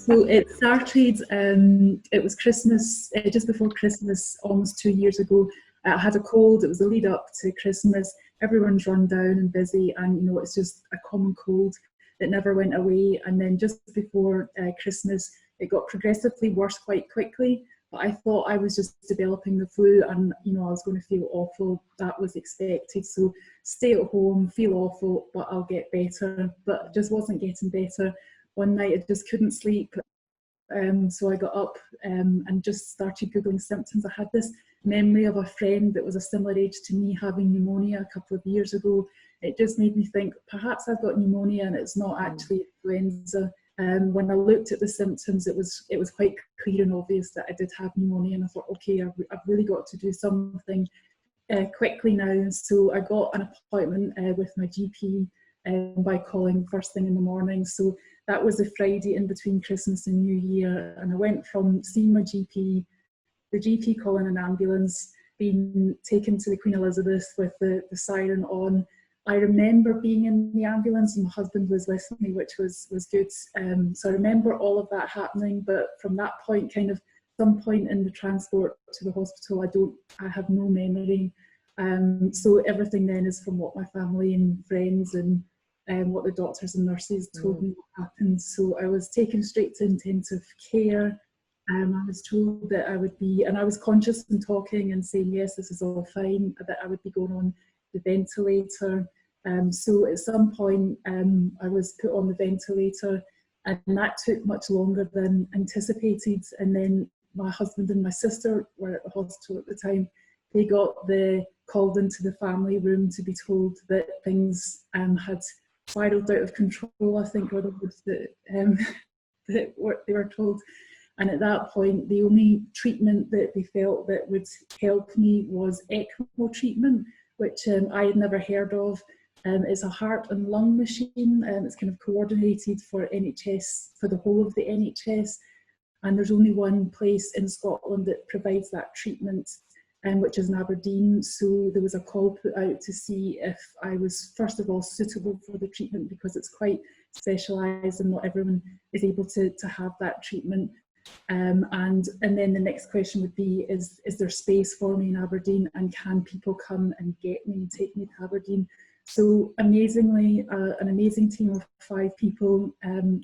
So it started, it was Christmas, just before Christmas, almost 2 years ago. I had a cold, it was the lead up to Christmas. Everyone's run down and busy, and you know, it's just a common cold that never went away. And then just before Christmas, it got progressively worse quite quickly. But I thought I was just developing the flu, and you know, I was going to feel awful. That was expected. So stay at home, feel awful, but I'll get better. But it just wasn't getting better. One night I just couldn't sleep. So I got up and just started Googling symptoms. I had this memory of a friend that was a similar age to me having pneumonia a couple of years ago. It just made me think, perhaps I've got pneumonia and it's not actually influenza. When I looked at the symptoms, it was quite clear and obvious that I did have pneumonia, and I thought, okay, I've really got to do something quickly now. So I got an appointment with my GP by calling first thing in the morning. So that was the Friday in between Christmas and New Year, and I went from seeing my GP, the GP calling an ambulance, being taken to the Queen Elizabeth with the siren on. I remember being in the ambulance and my husband was with me, which was good. So I remember all of that happening, but from that point, kind of some point in the transport to the hospital, I have no memory. So everything then is from what my family and friends and what the doctors and nurses told me what happened. So I was taken straight to intensive care. I was told that I would be, and I was conscious and talking and saying, yes, this is all fine, that I would be going on the ventilator. So at some point I was put on the ventilator, and that took much longer than anticipated. And then my husband and my sister were at the hospital at the time. They got called into the family room to be told that things had spiraled out of control, I think were the words that they were told. And at that point, the only treatment that they felt that would help me was ECMO treatment, which I had never heard of. It's a heart and lung machine, and it's kind of coordinated for NHS, for the whole of the NHS. And there's only one place in Scotland that provides that treatment, which is in Aberdeen. So there was a call put out to see if I was, first of all, suitable for the treatment, because it's quite specialised and not everyone is able to have that treatment. And then the next question would be, is there space for me in Aberdeen, and can people come and get me and take me to Aberdeen? So amazingly, an amazing team of 5 people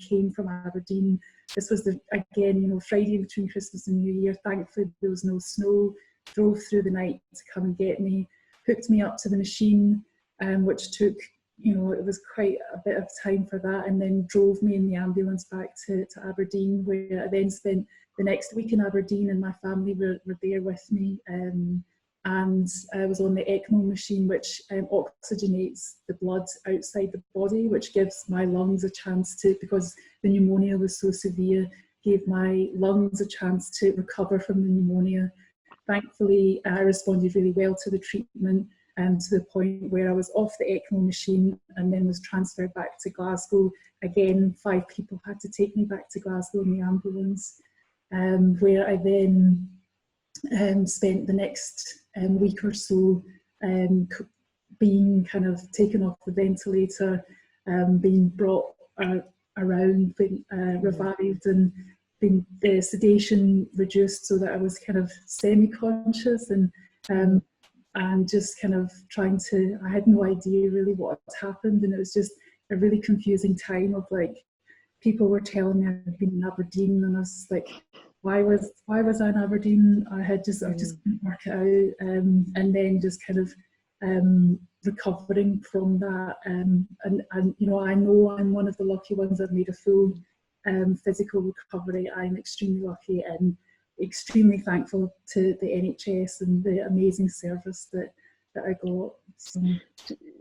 came from Aberdeen. This was again, you know, Friday between Christmas and New Year. Thankfully there was no snow. Drove through the night to come and get me, hooked me up to the machine, which took, you know, it was quite a bit of time for that, and then drove me in the ambulance back to Aberdeen, where I then spent the next week in Aberdeen, and my family were there with me. And I was on the ECMO machine, which oxygenates the blood outside the body, which gives my lungs a chance to, because the pneumonia was so severe, gave my lungs a chance to recover from the pneumonia. Thankfully, I responded really well to the treatment, to the point where I was off the ECMO machine and then was transferred back to Glasgow. Again, 5 people had to take me back to Glasgow in the ambulance, where I then spent the next week or so being kind of taken off the ventilator, being brought around, being revived, and being sedation reduced so that I was kind of semi-conscious, and just kind of trying to, I had no idea really what had happened, and it was just a really confusing time of, like, people were telling me I'd been in Aberdeen, and I was like, why was I in Aberdeen? I just couldn't work it out, and then just kind of recovering from that, and you know I'm one of the lucky ones. I've made a full physical recovery. I'm extremely lucky and extremely thankful to the NHS and the amazing service that I got. So.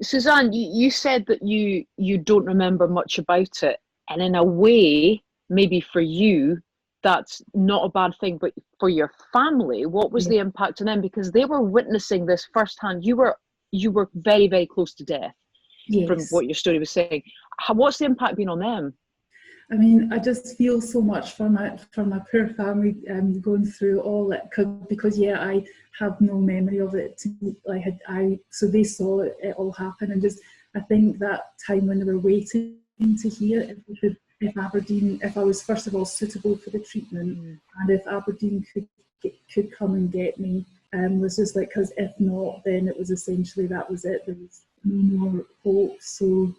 Suzanne, you said that you don't remember much about it, and in a way, maybe for you, that's not a bad thing, but for your family, what was the impact on them? Because they were witnessing this firsthand. You were very, very close to death, from what your story was saying. What's the impact been on them? I mean, I just feel so much for my poor family going through all that, because I have no memory of it. So they saw it all happen, and just I think that time when they were waiting to hear if we could if I was first of all suitable for the treatment, and if Aberdeen could come and get me. Was just like, because if not, then it was essentially that was it. There was no more hope. So,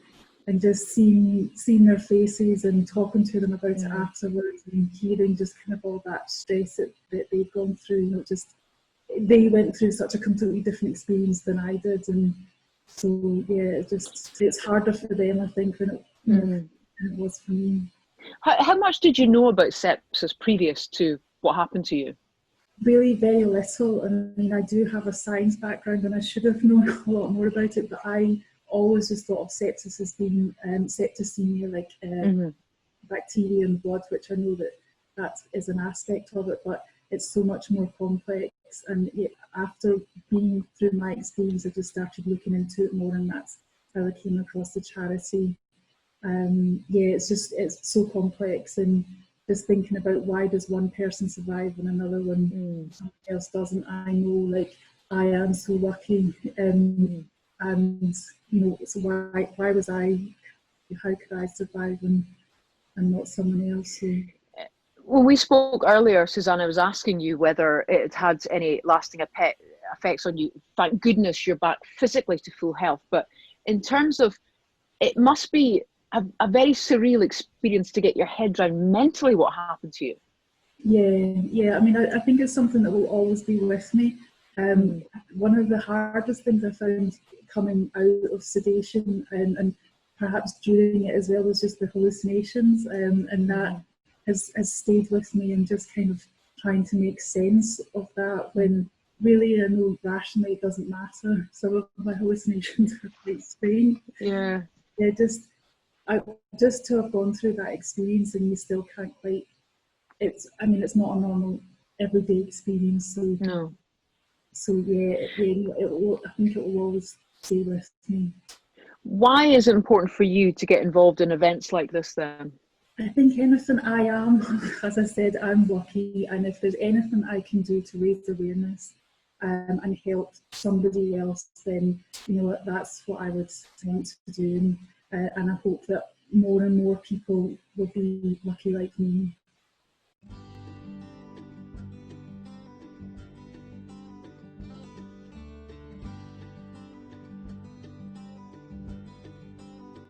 and just seeing their faces and talking to them about it afterwards, and hearing just kind of all that stress that they've gone through. You know, just they went through such a completely different experience than I did, and so yeah, it's harder for them, I think, than than it was for me. How much did you know about sepsis previous to what happened to you? Really very little. I mean, I do have a science background and I should have known a lot more about it, but I always just thought of sepsis as being septicemia, like bacteria in blood, which I know that is an aspect of it, but it's so much more complex. And after being through my experience, I just started looking into it more, and that's how I came across the charity. It's so complex, and just thinking about why does one person survive and another one else doesn't. I know, like, I am so lucky, and you know, so why was I? How could I survive and not someone else? So. When we spoke earlier, Suzanne, I was asking you whether it had any lasting effects on you. Thank goodness you're back physically to full health. But in terms of, it must be a very surreal experience to get your head around mentally what happened to you. Yeah. I mean, I think it's something that will always be with me. One of the hardest things I found coming out of sedation and perhaps during it as well was just the hallucinations, and that has stayed with me, and just kind of trying to make sense of that when really I know rationally it doesn't matter. Some of my hallucinations are quite strange. Yeah, just to have gone through that experience, and you still can't quite. I mean, it's not a normal everyday experience. So no. So I think it will always stay with me. Why is it important for you to get involved in events like this then? I think anything I am, as I said, I'm lucky, and if there's anything I can do to raise awareness and help somebody else, then you know that's what I would want to do, and I hope that more and more people will be lucky like me.